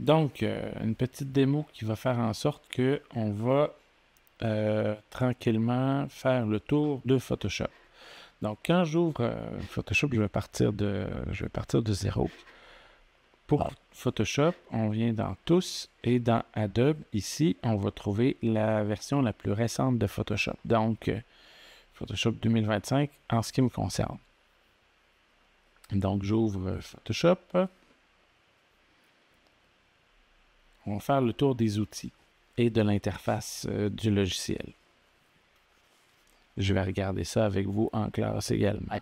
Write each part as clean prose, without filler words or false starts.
Donc, une petite démo qui va faire en sorte que on va tranquillement faire le tour de Photoshop. Donc, quand j'ouvre Photoshop, je vais partir de zéro. Pour Photoshop, on vient dans Tous et dans Adobe. Ici, on va trouver la version la plus récente de Photoshop. Donc, Photoshop 2025 en ce qui me concerne. Donc, j'ouvre Photoshop. On va faire le tour des outils et de l'interface du logiciel. Je vais regarder ça avec vous en classe également.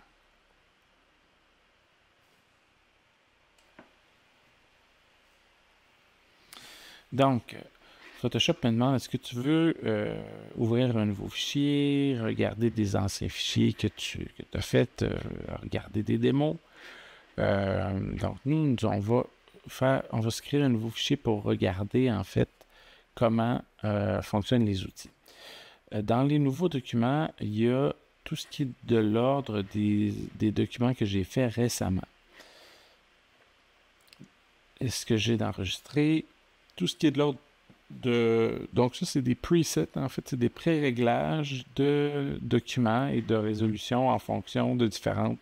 Donc, Photoshop me demande est-ce que tu veux ouvrir un nouveau fichier, regarder des anciens fichiers que tu as fait, regarder des démos. Donc, nous, on va se créer un nouveau fichier pour regarder en fait comment fonctionnent les outils. Dans les nouveaux documents, il y a tout ce qui est de l'ordre des documents que j'ai fait récemment. Est-ce que j'ai d'enregistrer? Tout ce qui est de l'ordre de... Donc ça, c'est des presets, en fait, c'est des pré-réglages de documents et de résolution en fonction de différentes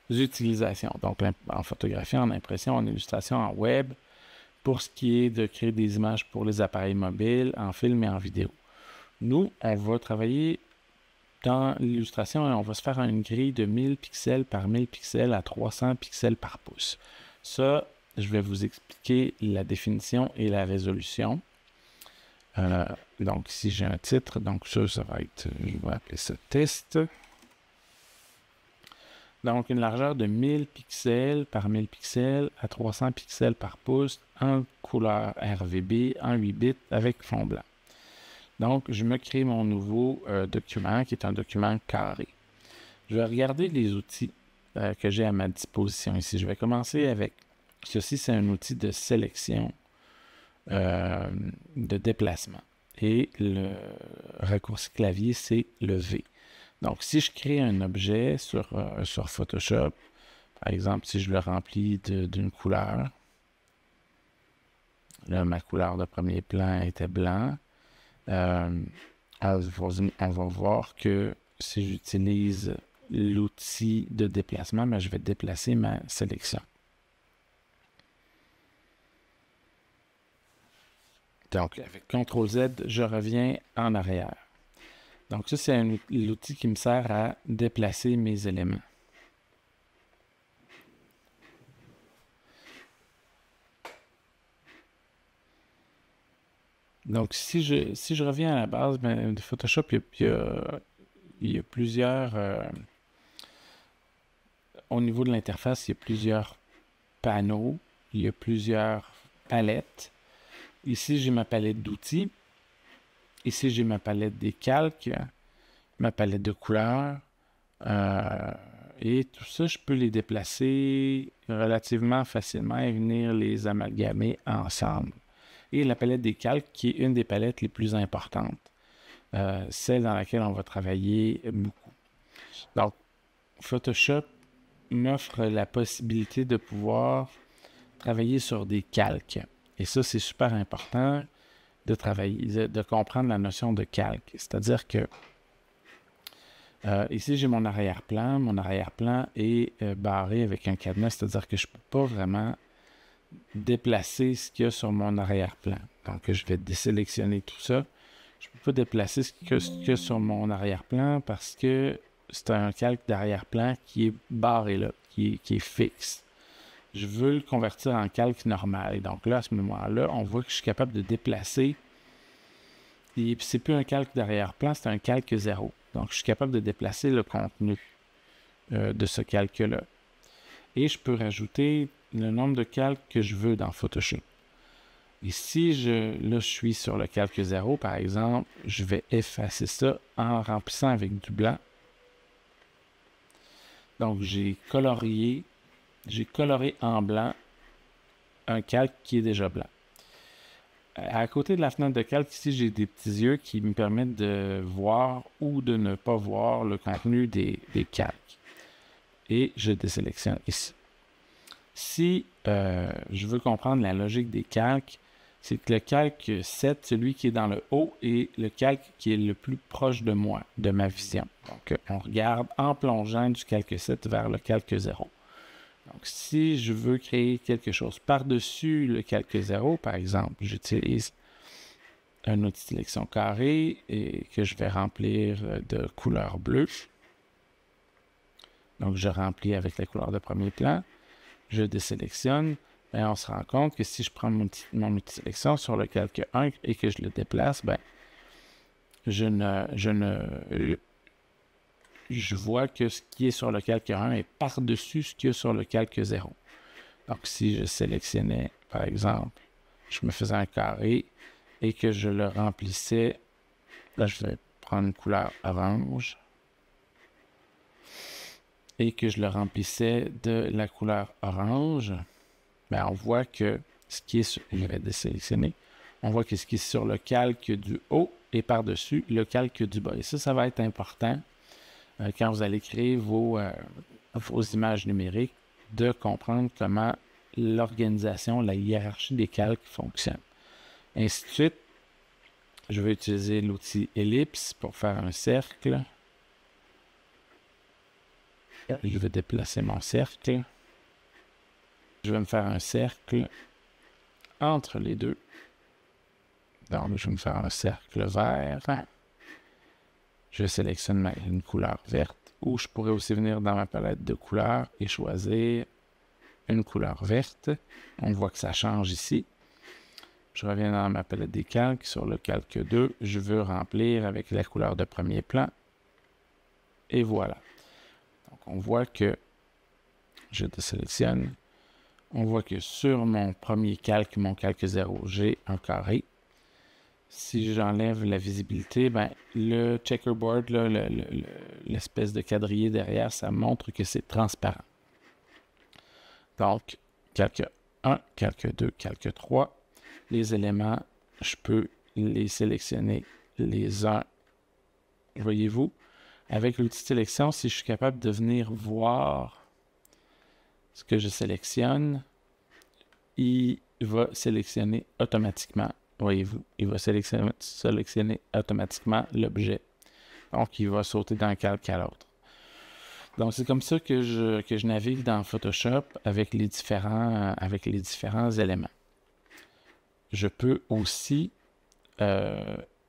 utilisations. Donc en photographie, en impression, en illustration, en web, pour ce qui est de créer des images pour les appareils mobiles, en film et en vidéo. Nous, on va travailler dans l'illustration et on va se faire une grille de 1000 pixels par 1000 pixels à 300 pixels par pouce. Ça, je vais vous expliquer la définition et la résolution. Donc, ici, j'ai un titre. Donc, ça va être, je vais appeler ça test. Donc, une largeur de 1000 pixels par 1000 pixels à 300 pixels par pouce en couleur RGB en 8 bits avec fond blanc. Donc, je me crée mon nouveau document qui est un document carré. Je vais regarder les outils que j'ai à ma disposition ici. Je vais commencer avec ceci, c'est un outil de sélection, de déplacement. Et le raccourci clavier, c'est le V. Donc, si je crée un objet sur Photoshop, par exemple, si je le remplis d'une couleur, là, ma couleur de premier plan était blanc, on va voir que si j'utilise l'outil de déplacement, je vais déplacer ma sélection. Donc, avec CTRL-Z, je reviens en arrière. Donc, ça, c'est l'outil qui me sert à déplacer mes éléments. Donc, si je reviens à la base de Photoshop, il y a plusieurs... au niveau de l'interface, il y a plusieurs panneaux, il y a plusieurs palettes. Ici, j'ai ma palette d'outils. Ici, j'ai ma palette des calques, ma palette de couleurs. Et tout ça, je peux les déplacer relativement facilement et venir les amalgamer ensemble. Et la palette des calques, qui est une des palettes les plus importantes, celle dans laquelle on va travailler beaucoup. Donc, Photoshop m'offre la possibilité de pouvoir travailler sur des calques. Et ça, c'est super important de travailler, de comprendre la notion de calque. C'est-à-dire que ici, j'ai mon arrière-plan. Mon arrière-plan est barré avec un cadenas, c'est-à-dire que je ne peux pas vraiment déplacer ce qu'il y a sur mon arrière-plan. Donc, je vais désélectionner tout ça. Je ne peux pas déplacer ce qu'il y a sur mon arrière-plan parce que c'est un calque d'arrière-plan qui est barré là, qui est fixe. Je veux le convertir en calque normal. Et donc là, à ce moment-là, on voit que je suis capable de déplacer. Et puis, c'est plus un calque d'arrière-plan, c'est un calque 0. Donc, je suis capable de déplacer le contenu de ce calque-là. Et je peux rajouter le nombre de calques que je veux dans Photoshop. Et si je suis sur le calque 0, par exemple, je vais effacer ça en remplissant avec du blanc. Donc, j'ai coloré en blanc un calque qui est déjà blanc. À côté de la fenêtre de calque, ici, j'ai des petits yeux qui me permettent de voir ou de ne pas voir le contenu des calques. Et je désélectionne ici. Si je veux comprendre la logique des calques, c'est que le calque 7, celui qui est dans le haut, est le calque qui est le plus proche de moi, de ma vision. Donc, on regarde en plongeant du calque 7 vers le calque 0. Donc, si je veux créer quelque chose par-dessus le calque 0, par exemple, j'utilise un outil de sélection carré et que je vais remplir de couleur bleue. Donc, je remplis avec la couleur de premier plan. Je désélectionne. Ben, on se rend compte que si je prends mon outil sélection sur le calque 1 et que je le déplace, ben, je vois que ce qui est sur le calque 1 est par-dessus ce qu'il y a sur le calque 0. Donc, si je sélectionnais, par exemple, je me faisais un carré et que je le remplissais, là, je vais prendre une couleur orange et que je le remplissais de la couleur orange, ben, on voit que ce qui est sur, je vais désélectionner, on voit que ce qui est sur le calque du haut est par-dessus le calque du bas. Et ça va être important quand vous allez créer vos images numériques, de comprendre comment l'organisation, la hiérarchie des calques fonctionne. Ainsi de suite, je vais utiliser l'outil ellipse pour faire un cercle. Je vais déplacer mon cercle. Je vais me faire un cercle entre les deux. Donc, je vais me faire un cercle vert. Je sélectionne une couleur verte. Ou je pourrais aussi venir dans ma palette de couleurs et choisir une couleur verte. On voit que ça change ici. Je reviens dans ma palette des calques. Sur le calque 2, je veux remplir avec la couleur de premier plan. Et voilà. Donc, on voit que je désélectionne. On voit que sur mon premier calque, mon calque 0, j'ai un carré. Si j'enlève la visibilité, ben, le checkerboard, l'espèce de quadrillé derrière, ça montre que c'est transparent. Donc, calque 1, calque 2, calque 3. Les éléments, je peux les sélectionner les uns. Voyez-vous, avec l'outil de sélection, si je suis capable de venir voir ce que je sélectionne, il va sélectionner automatiquement. Voyez-vous, il va sélectionner automatiquement l'objet. Donc, il va sauter d'un calque à l'autre. Donc, c'est comme ça que je navigue dans Photoshop avec les différents éléments. Je peux aussi,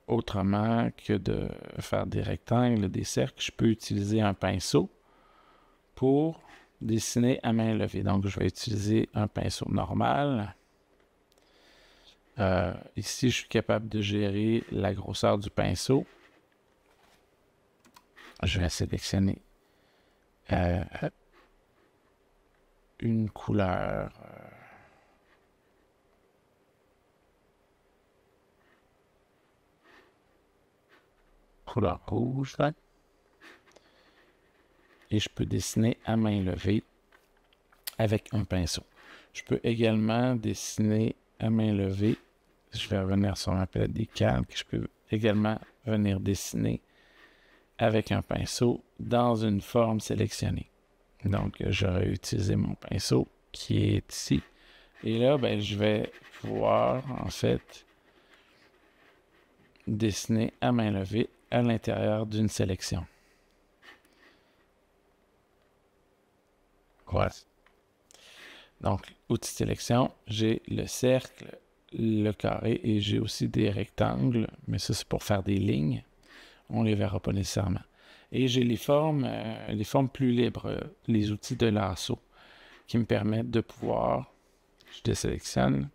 autrement que de faire des rectangles, des cercles, je peux utiliser un pinceau pour dessiner à main levée. Donc, je vais utiliser un pinceau normal. Ici, je suis capable de gérer la grosseur du pinceau. Je vais sélectionner une couleur. Couleur rouge. Et je peux dessiner à main levée avec un pinceau. Je peux également dessiner à main levée. Je vais revenir sur ma palette des calques. Je peux également venir dessiner avec un pinceau dans une forme sélectionnée. Donc, j'aurais utilisé mon pinceau qui est ici. Et là, ben, je vais pouvoir, en fait, dessiner à main levée à l'intérieur d'une sélection. Voilà. Donc, outil de sélection, j'ai le cercle, le carré et j'ai aussi des rectangles, mais ça, c'est pour faire des lignes. On ne les verra pas nécessairement. Et j'ai les formes plus libres, les outils de lasso, qui me permettent de pouvoir, je désélectionne,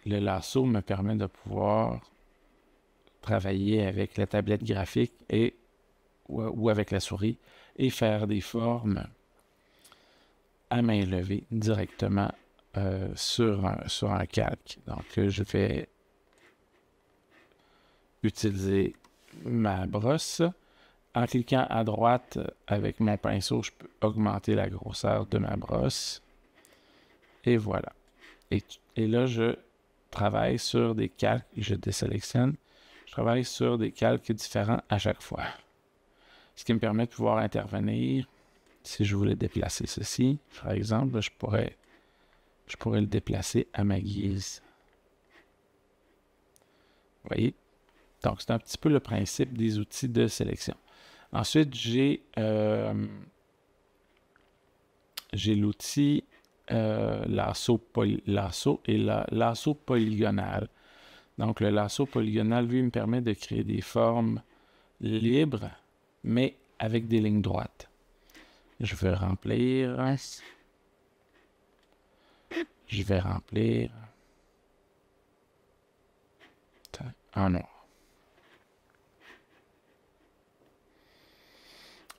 le lasso me permet de pouvoir travailler avec la tablette graphique ou avec la souris et faire des formes à main levée directement sur un calque. Donc, je vais utiliser ma brosse. En cliquant à droite avec mon pinceau, je peux augmenter la grosseur de ma brosse. Et voilà. Et là, je travaille sur des calques, je désélectionne. Je travaille sur des calques différents à chaque fois. Ce qui me permet de pouvoir intervenir. Si je voulais déplacer ceci, par exemple, je pourrais je pourrais le déplacer à ma guise. Vous voyez? Donc, c'est un petit peu le principe des outils de sélection. Ensuite, j'ai l'outil lasso et lasso polygonal. Donc, le lasso polygonal, lui, me permet de créer des formes libres, mais avec des lignes droites. Je vais remplir. Je vais remplir en noir.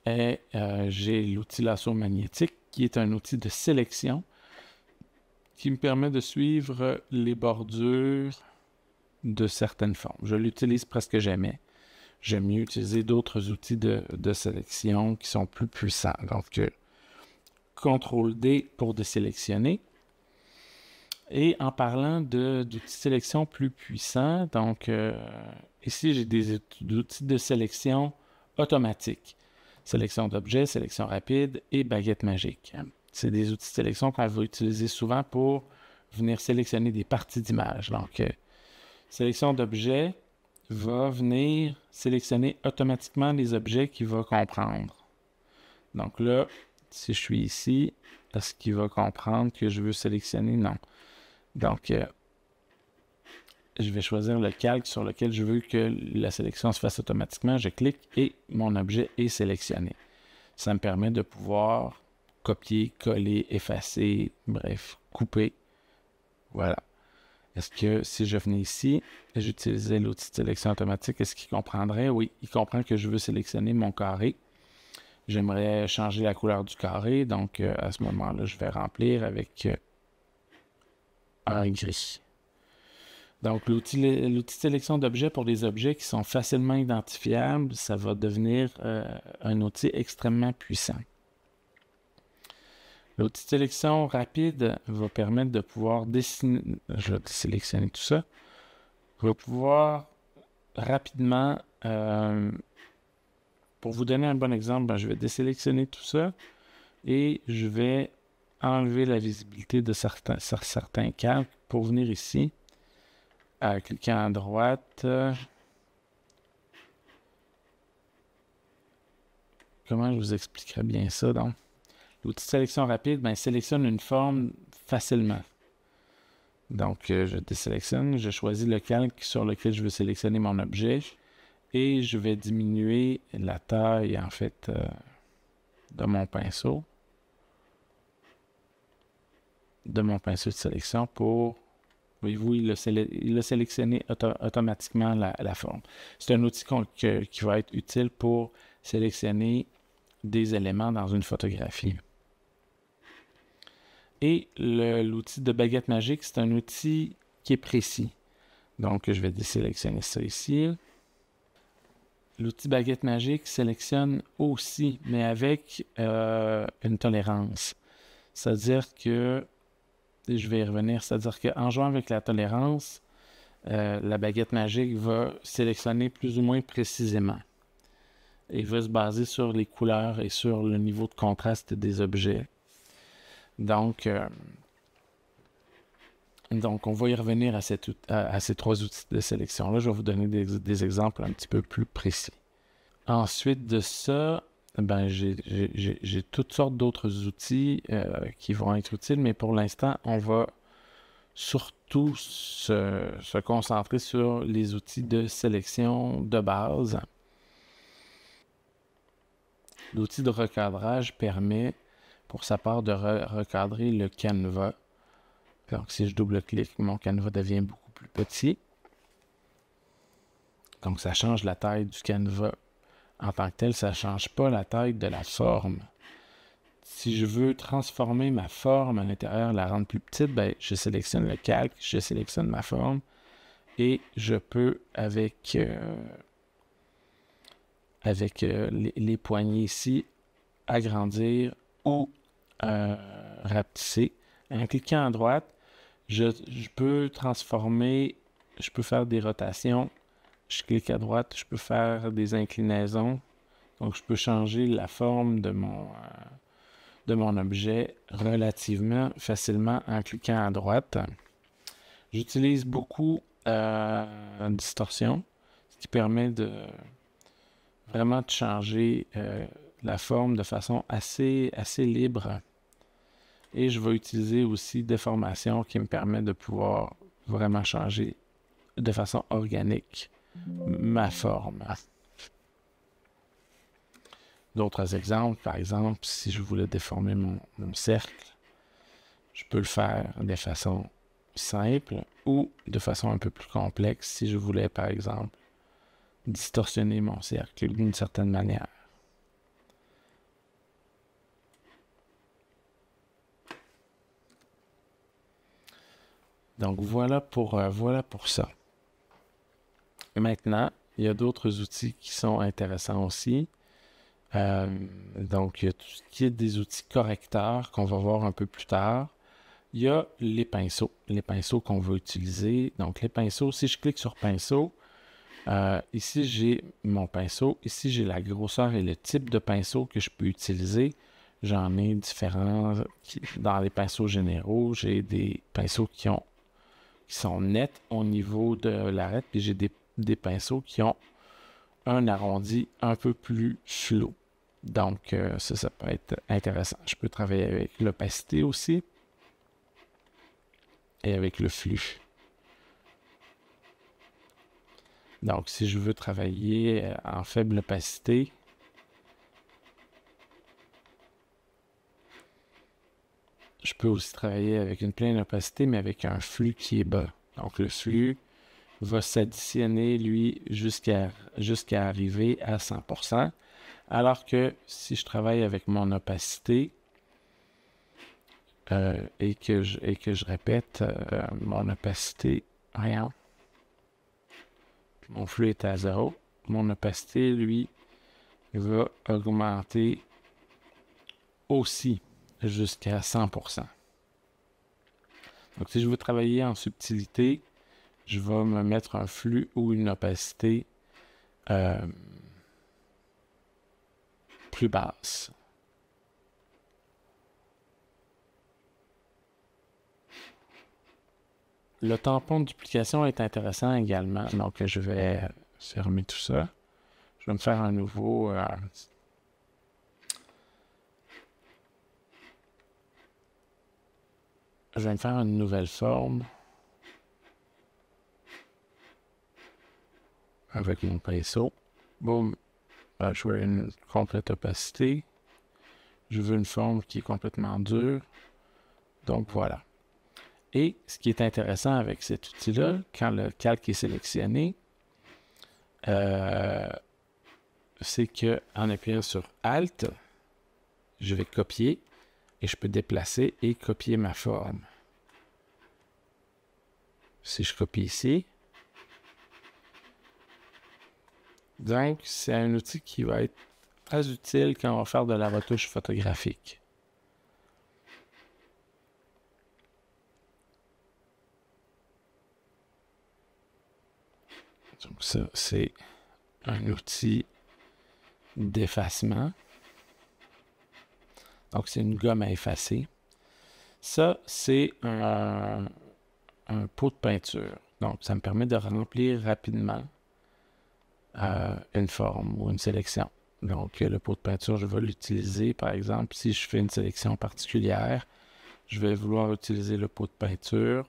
Et j'ai l'outil lasso magnétique, qui est un outil de sélection qui me permet de suivre les bordures de certaines formes. Je l'utilise presque jamais. J'aime mieux utiliser d'autres outils de sélection qui sont plus puissants. Donc, CTRL-D pour désélectionner. Et en parlant d'outils de sélection plus puissants, donc ici j'ai des outils de sélection automatique. Sélection d'objets, sélection rapide et baguette magique. C'est des outils de sélection qu'on va utiliser souvent pour venir sélectionner des parties d'image. Donc, sélection d'objets va venir sélectionner automatiquement les objets qu'il va comprendre. Donc là, si je suis ici, est-ce qu'il va comprendre que je veux sélectionner? Non. Donc, je vais choisir le calque sur lequel je veux que la sélection se fasse automatiquement. Je clique et mon objet est sélectionné. Ça me permet de pouvoir copier, coller, effacer, bref, couper. Voilà. Est-ce que si je venais ici et j'utilisais l'outil de sélection automatique, est-ce qu'il comprendrait? Oui, il comprend que je veux sélectionner mon carré. J'aimerais changer la couleur du carré, donc à ce moment-là, je vais remplir avec un gris. Donc, l'outil de sélection d'objets pour des objets qui sont facilement identifiables, ça va devenir un outil extrêmement puissant. L'outil de sélection rapide va permettre de pouvoir dessiner, je vais désélectionner tout ça, va pouvoir rapidement, pour vous donner un bon exemple, je vais désélectionner tout ça et je vais enlever la visibilité de certains calques pour venir ici, cliquer à droite. Comment je vous expliquerai bien ça, donc? L'outil de sélection rapide, sélectionne une forme facilement. Donc, je désélectionne, je choisis le calque sur lequel je veux sélectionner mon objet et je vais diminuer la taille, en fait, de mon pinceau. De sélection pour... Voyez-vous, il a sélectionné automatiquement la forme. C'est un outil qui va être utile pour sélectionner des éléments dans une photographie. Et l'outil de baguette magique, c'est un outil qui est précis. Donc, je vais désélectionner ça ici. L'outil baguette magique sélectionne aussi, mais avec une tolérance. C'est-à-dire que, je vais y revenir, c'est-à-dire qu'en jouant avec la tolérance, la baguette magique va sélectionner plus ou moins précisément. Et va se baser sur les couleurs et sur le niveau de contraste des objets. Donc, on va y revenir à ces trois outils de sélection-là. Je vais vous donner des exemples un petit peu plus précis. Ensuite de ça, j'ai toutes sortes d'autres outils qui vont être utiles, mais pour l'instant, on va surtout se concentrer sur les outils de sélection de base. L'outil de recadrage permet, pour sa part, de recadrer le canevas. Donc, si je double-clique, mon canevas devient beaucoup plus petit. Donc, ça change la taille du canevas. En tant que tel, ça ne change pas la taille de la forme. Si je veux transformer ma forme à l'intérieur, la rendre plus petite, je sélectionne le calque, je sélectionne ma forme et je peux, avec les poignées ici, agrandir ou rapetisser. En cliquant à droite, je peux transformer, je peux faire des rotations. Je clique à droite, je peux faire des inclinaisons. Donc, je peux changer la forme de de mon objet relativement facilement en cliquant à droite. J'utilise beaucoup distorsion, ce qui permet de vraiment de changer la forme de façon assez libre. Et je vais utiliser aussi déformation qui me permet de pouvoir vraiment changer de façon organique ma forme. D'autres exemples, par exemple, si je voulais déformer mon cercle, je peux le faire de façon simple ou de façon un peu plus complexe si je voulais, par exemple, distorsionner mon cercle d'une certaine manière. Donc voilà pour ça. Et maintenant, il y a d'autres outils qui sont intéressants aussi. Donc, il y a tout ce qui est des outils correcteurs qu'on va voir un peu plus tard. Il y a les pinceaux qu'on va utiliser. Donc, les pinceaux, si je clique sur pinceau, ici j'ai mon pinceau, ici j'ai la grosseur et le type de pinceau que je peux utiliser. J'en ai différents. Dans les pinceaux généraux, j'ai des pinceaux qui sont nets au niveau de l'arête, puis j'ai des pinceaux qui ont un arrondi un peu plus flou. Donc, ça peut être intéressant. Je peux travailler avec l'opacité aussi et avec le flux. Donc, si je veux travailler en faible opacité, je peux aussi travailler avec une pleine opacité, mais avec un flux qui est bas. Donc, le flux va s'additionner, lui, jusqu'à arriver à 100%. Alors que si je travaille avec mon opacité et que je répète mon opacité, rien, mon flux est à 0, mon opacité, lui, va augmenter aussi jusqu'à 100%. Donc, si je veux travailler en subtilité, je vais me mettre un flux ou une opacité plus basse. Le tampon de duplication est intéressant également. Donc, je vais fermer tout ça. Je vais me faire un nouveau... je vais me faire une nouvelle forme avec mon pinceau. Boum. Je veux une complète opacité. Je veux une forme qui est complètement dure. Donc, voilà. Et ce qui est intéressant avec cet outil-là, quand le calque est sélectionné, c'est qu'en appuyant sur Alt, je vais copier et je peux déplacer et copier ma forme. Si je copie ici, donc c'est un outil qui va être très utile quand on va faire de la retouche photographique. Donc ça, c'est un outil d'effacement. Donc, c'est une gomme à effacer. Ça, c'est un pot de peinture. Donc, ça me permet de remplir rapidement une forme ou une sélection. Donc, le pot de peinture, je vais l'utiliser. Par exemple, si je fais une sélection particulière, je vais vouloir utiliser le pot de peinture.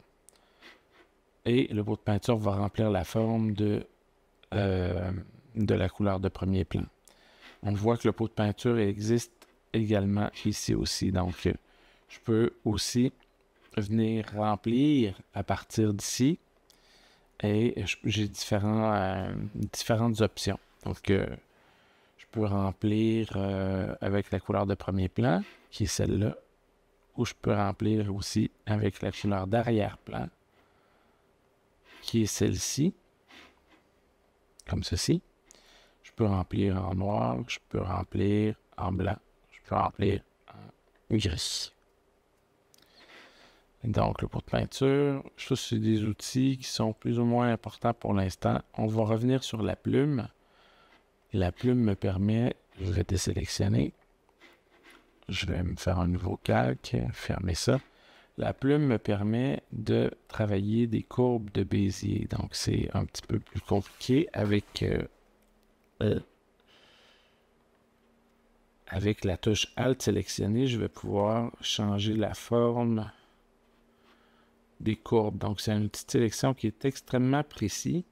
Et le pot de peinture va remplir la forme de la couleur de premier plan. On voit que le pot de peinture existe également ici aussi. Donc, je peux aussi venir remplir à partir d'ici et j'ai différentes options. Donc, je peux remplir avec la couleur de premier plan, qui est celle-là, ou je peux remplir aussi avec la couleur d'arrière-plan, qui est celle-ci, comme ceci. Je peux remplir en noir, je peux remplir en blanc, je peux remplir en gris. Donc, le pot de peinture, ça, c'est des outils qui sont plus ou moins importants pour l'instant. On va revenir sur la plume. La plume me permet, je vais désélectionner, Je vais me faire un nouveau calque, fermer ça. La plume me permet de travailler des courbes de Bézier. Donc, c'est un petit peu plus compliqué avec la touche Alt sélectionnée. Je vais pouvoir changer la forme des courbes. Donc, c'est une petite sélection qui est extrêmement précis,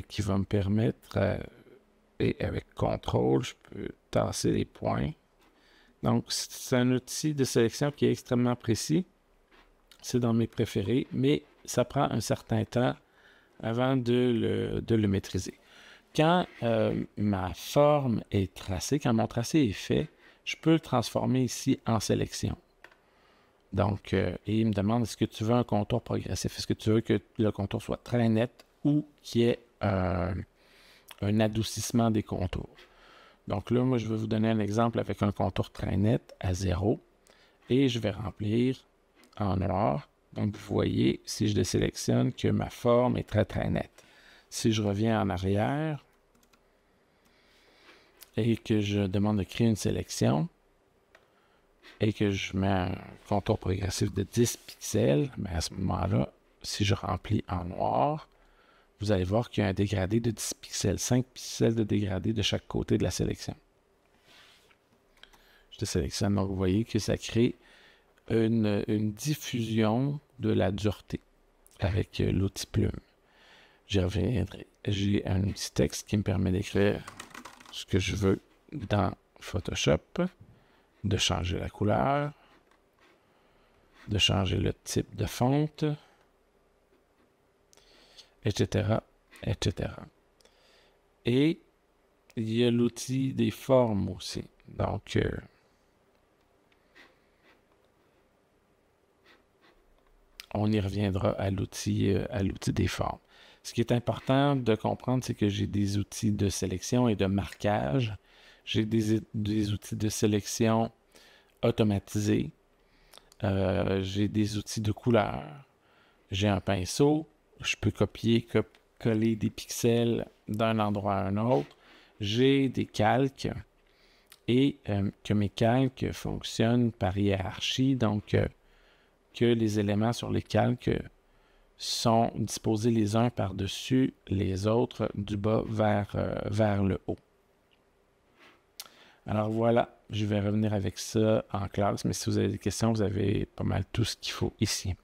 qui va me permettre, et avec CTRL, je peux tasser les points. Donc, c'est un outil de sélection qui est extrêmement précis. C'est dans mes préférés, mais ça prend un certain temps avant de le maîtriser. Quand ma forme est tracée, quand mon tracé est fait, je peux le transformer ici en sélection. Donc, et il me demande, est-ce que tu veux un contour progressif? Est-ce que tu veux que le contour soit très net ou qu'il y ait un adoucissement des contours? Donc là, moi, je vais vous donner un exemple avec un contour très net à 0 et je vais remplir en noir. Donc, vous voyez, si je désélectionne, que ma forme est très, très nette. Si je reviens en arrière et que je demande de créer une sélection et que je mets un contour progressif de 10 pixels, mais à ce moment-là, si je remplis en noir, vous allez voir qu'il y a un dégradé de 10 pixels, 5 pixels de dégradé de chaque côté de la sélection. Je désélectionne, donc vous voyez que ça crée une diffusion de la dureté avec l'outil plume. J'y reviendrai. J'ai un petit texte qui me permet d'écrire ce que je veux dans Photoshop, de changer la couleur, de changer le type de fonte, etc., etc. Et il y a l'outil des formes aussi. Donc, on y reviendra à l'outil des formes. Ce qui est important de comprendre, c'est que j'ai des outils de sélection et de marquage. J'ai des outils de sélection automatisés. J'ai des outils de couleur. J'ai un pinceau. Je peux copier, coller des pixels d'un endroit à un autre. J'ai des calques et que mes calques fonctionnent par hiérarchie. Donc, que les éléments sur les calques sont disposés les uns par-dessus les autres du bas vers le haut. Alors voilà, je vais revenir avec ça en classe, mais si vous avez des questions, vous avez pas mal tout ce qu'il faut ici.